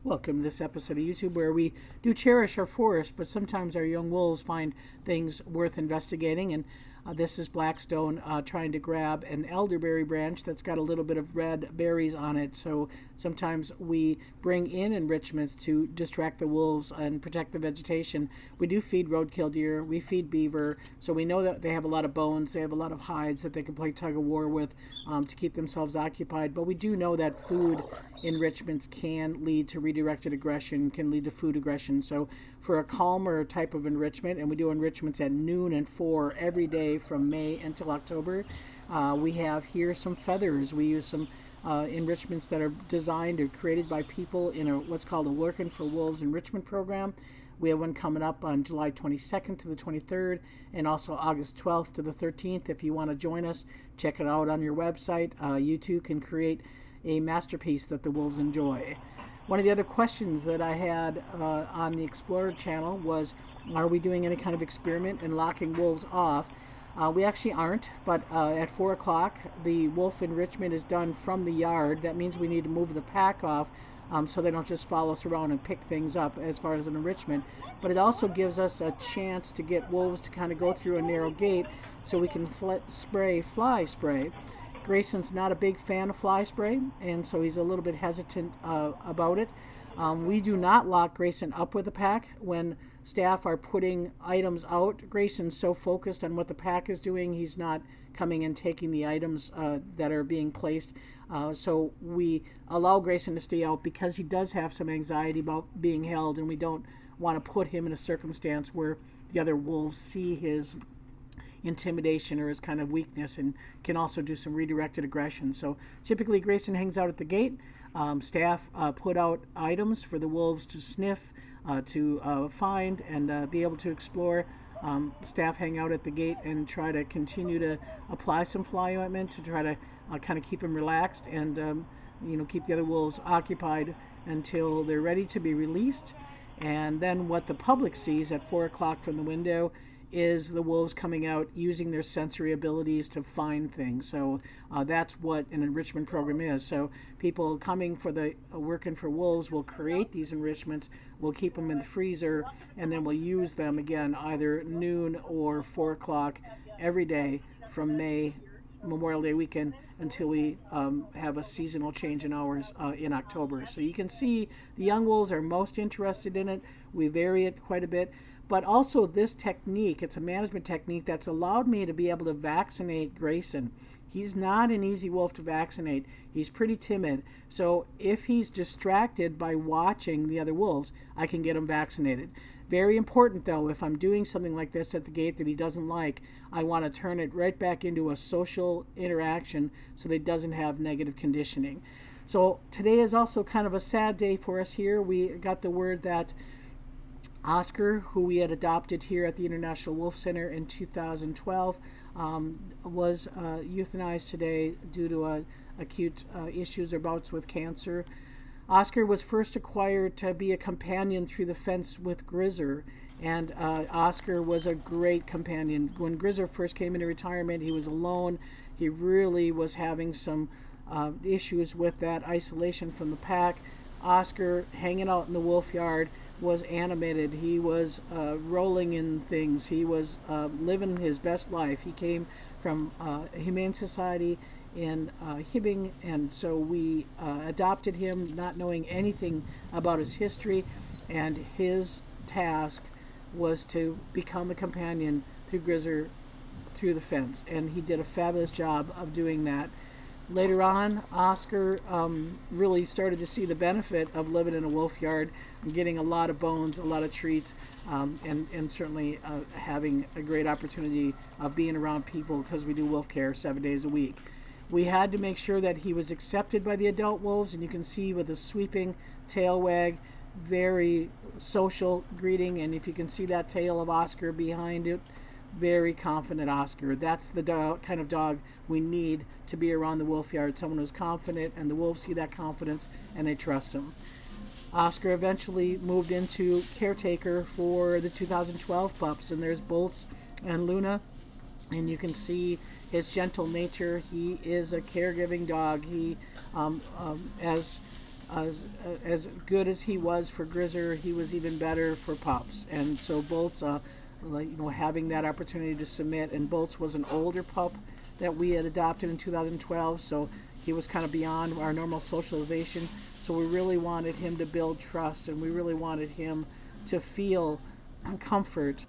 Welcome to this episode of YouTube where we do cherish our forest, but sometimes our young wolves find things worth investigating. And this is Blackstone trying to grab an elderberry branch that's got a little bit of red berries on it. So sometimes we bring in enrichments to distract the wolves and protect the vegetation. We do feed roadkill deer, we feed beaver, so we know that they have a lot of bones, they have a lot of hides that they can play tug of war with to keep themselves occupied. But we do know that food enrichments can lead to redirected aggression, can lead to food aggression. So for a calmer type of enrichment, and we do enrichments at noon and 4 every day from May until October, we have here some feathers. We use some enrichments that are designed or created by people in what's called a Working for Wolves enrichment program. We have one coming up on July 22nd to the 23rd and also August 12th to the 13th. If you want to join us, check it out on your website. You too can create a masterpiece that the wolves enjoy. One of the other questions that I had on the Explorer channel was, are we doing any kind of experiment in locking wolves off? We actually aren't, but at 4 o'clock, the wolf enrichment is done from the yard. That means we need to move the pack off so they don't just follow us around and pick things up as far as an enrichment. But it also gives us a chance to get wolves to kind of go through a narrow gate so we can spray fly spray. Grayson's not a big fan of fly spray, and so he's a little bit hesitant about it. We do not lock Grayson up with the pack when staff are putting items out. Grayson's so focused on what the pack is doing, he's not coming and taking the items that are being placed. So we allow Grayson to stay out because he does have some anxiety about being held, and we don't want to put him in a circumstance where the other wolves see his intimidation or his kind of weakness and can also do some redirected aggression. So typically Grayson hangs out at the gate. Staff put out items for the wolves to sniff, to find, and be able to explore. Staff hang out at the gate and try to continue to apply some fly ointment to try to kind of keep him relaxed and keep the other wolves occupied until they're ready to be released. And then what the public sees at 4 o'clock from the window is the wolves coming out using their sensory abilities to find things. So that's what an enrichment program is. So people coming for the Working for Wolves will create these enrichments, we'll keep them in the freezer, and then we'll use them again either noon or 4 o'clock every day from Memorial Day weekend until we have a seasonal change in hours in October. So you can see the young wolves are most interested in it. We vary it quite a bit. But also this technique, it's a management technique that's allowed me to be able to vaccinate Grayson. He's not an easy wolf to vaccinate. He's pretty timid. So if he's distracted by watching the other wolves, I can get him vaccinated. Very important though, if I'm doing something like this at the gate that he doesn't like, I want to turn it right back into a social interaction so that he doesn't have negative conditioning. So today is also kind of a sad day for us here. We got the word that Oscar, who we had adopted here at the International Wolf Center in 2012, was euthanized today due to acute issues or bouts with cancer. Oscar was first acquired to be a companion through the fence with Grizzly, and Oscar was a great companion. When Grizzly first came into retirement, he was alone. He really was having some issues with that isolation from the pack. Oscar, hanging out in the wolf yard, was animated. He was rolling in things. He was living his best life. He came from Humane Society in Hibbing, and so we adopted him not knowing anything about his history, and his task was to become a companion through Grizzly through the fence, and he did a fabulous job of doing that. Later on, Oscar really started to see the benefit of living in a wolf yard, getting a lot of bones, a lot of treats, and certainly having a great opportunity of being around people because we do wolf care 7 days a week. We had to make sure that he was accepted by the adult wolves, and you can see with a sweeping tail wag, very social greeting, and if you can see that tail of Oscar behind it, very confident Oscar. That's the kind of dog we need to be around the wolf yard, someone who's confident, and the wolves see that confidence and they trust him. Oscar eventually moved into caretaker for the 2012 pups, and there's Boltz and Luna, and you can see his gentle nature. He is a caregiving dog. He, as as good as he was for Grizzer, he was even better for pups. And so Boltz, having that opportunity to submit, and Boltz was an older pup that we had adopted in 2012, so he was kind of beyond our normal socialization. So we really wanted him to build trust, and we really wanted him to feel comfort.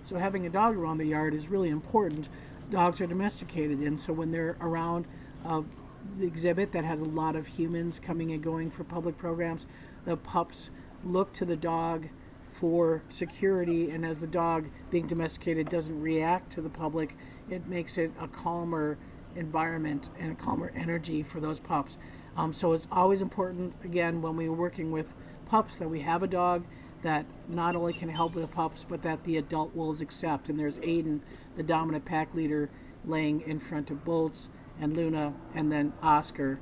So having a dog around the yard is really important. Dogs are domesticated, and so when they're around the exhibit that has a lot of humans coming and going for public programs, the pups look to the dog for security, and as the dog being domesticated doesn't react to the public, it makes it a calmer environment and a calmer energy for those pups. So it's always important, again, when we're working with pups, that we have a dog that not only can help with the pups, but that the adult wolves accept. And there's Aiden, the dominant pack leader, laying in front of Boltz and Luna, and then Oscar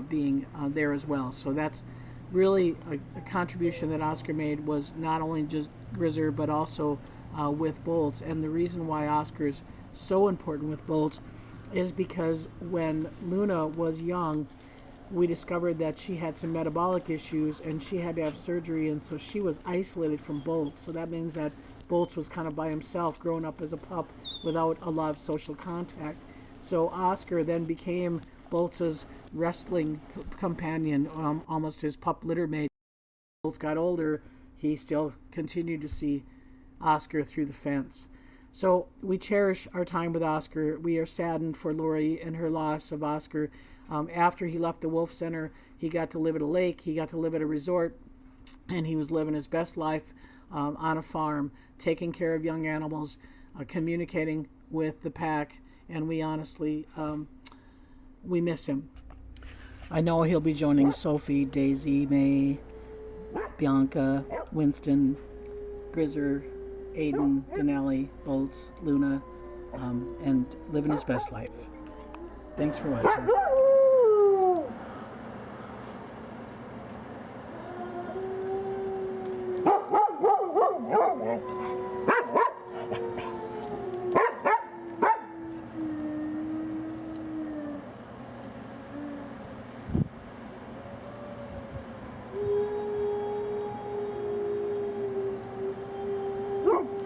being there as well. So that's really a contribution that Oscar made, was not only just Grizzer, but also with Boltz. And the reason why Oscar is so important with Boltz is because when Luna was young, we discovered that she had some metabolic issues and she had to have surgery, and so she was isolated from Boltz. So that means that Boltz was kind of by himself, growing up as a pup without a lot of social contact. So Oscar then became Boltz's wrestling companion, almost his pup litter mate. Boltz got older, he still continued to see Oscar through the fence. So we cherish our time with Oscar. We are saddened for Lori and her loss of Oscar. After he left the Wolf Center, he got to live at a lake, he got to live at a resort, and he was living his best life on a farm, taking care of young animals, communicating with the pack, and we honestly, we miss him. I know he'll be joining Sophie, Daisy, May, Bianca, Winston, Grizzer, Aiden, Denali, Boltz, Luna, and living his best life. Thanks for watching.